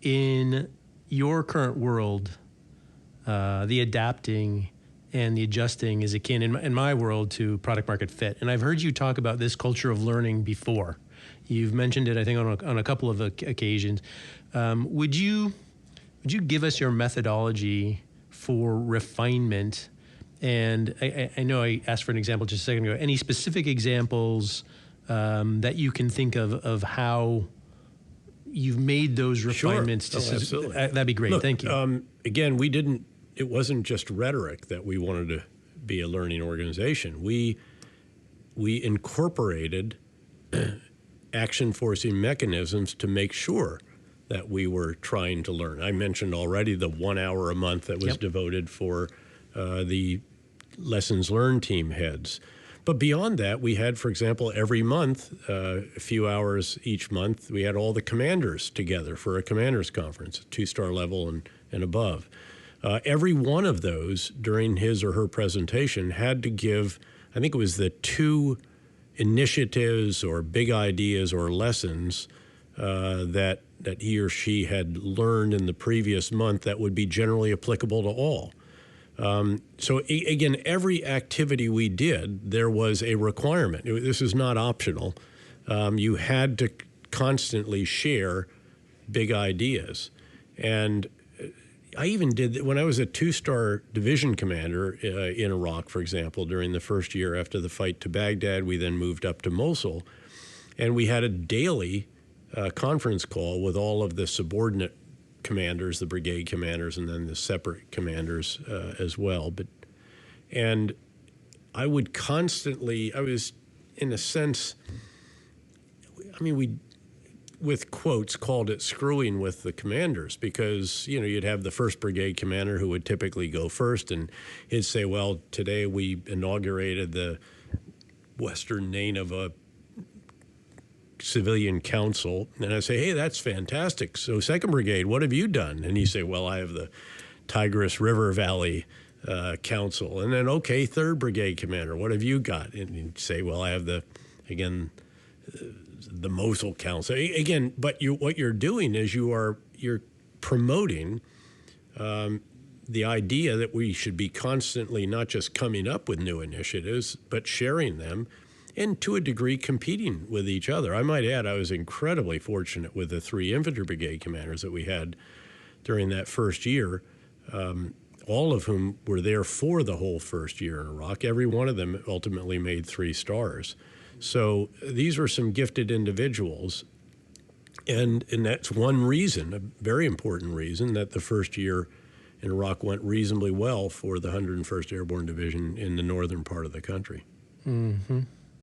in your current world, the adapting and the adjusting is akin, in my world, to product market fit. And I've heard you talk about this culture of learning before. You've mentioned it, I think, on a couple of occasions. Would you give us your methodology for refinement? And I know I asked for an example just a second ago. Any specific examples that you can think of how you've made those refinements? Sure. Absolutely. That'd be great. Look, thank you. Again, it wasn't just rhetoric that we wanted to be a learning organization. We incorporated action forcing mechanisms to make sure that we were trying to learn. I mentioned already the 1 hour a month that was devoted for the lessons learned team heads. But beyond that, we had, for example, every month, a few hours each month, we had all the commanders together for a commanders conference, 2-star level and above. Every one of those during his or her presentation had to give, I think it was the 2 initiatives or big ideas or lessons that he or she had learned in the previous month that would be generally applicable to all. So again, every activity we did, there was a requirement. This is not optional. You had to constantly share big ideas. And I even did, when I was a 2-star division commander in Iraq, for example, during the first year after the fight to Baghdad, we then moved up to Mosul. And we had a daily conference call with all of the subordinate commanders, the brigade commanders, and then the separate commanders as well. And I would constantly, I was, in a sense, I mean, we, with quotes, called it screwing with the commanders, because, you know, you'd have the 1st Brigade commander who would typically go first, and he'd say, well, today we inaugurated the Western Nineveh Civilian Council. And I say, hey, that's fantastic. So 2nd Brigade, what have you done? And you say, well, I have the Tigris River Valley Council. And then, okay, 3rd Brigade Commander, what have you got? And you say, well, I have the Mosul Council. Again, but what you're doing is you're promoting the idea that we should be constantly not just coming up with new initiatives, but sharing them, and to a degree competing with each other. I might add, I was incredibly fortunate with the 3 infantry brigade commanders that we had during that first year, all of whom were there for the whole first year in Iraq. Every one of them ultimately made 3 stars. So these were some gifted individuals, and that's one reason, a very important reason, that the first year in Iraq went reasonably well for the 101st Airborne Division in the northern part of the country. Mm-hmm.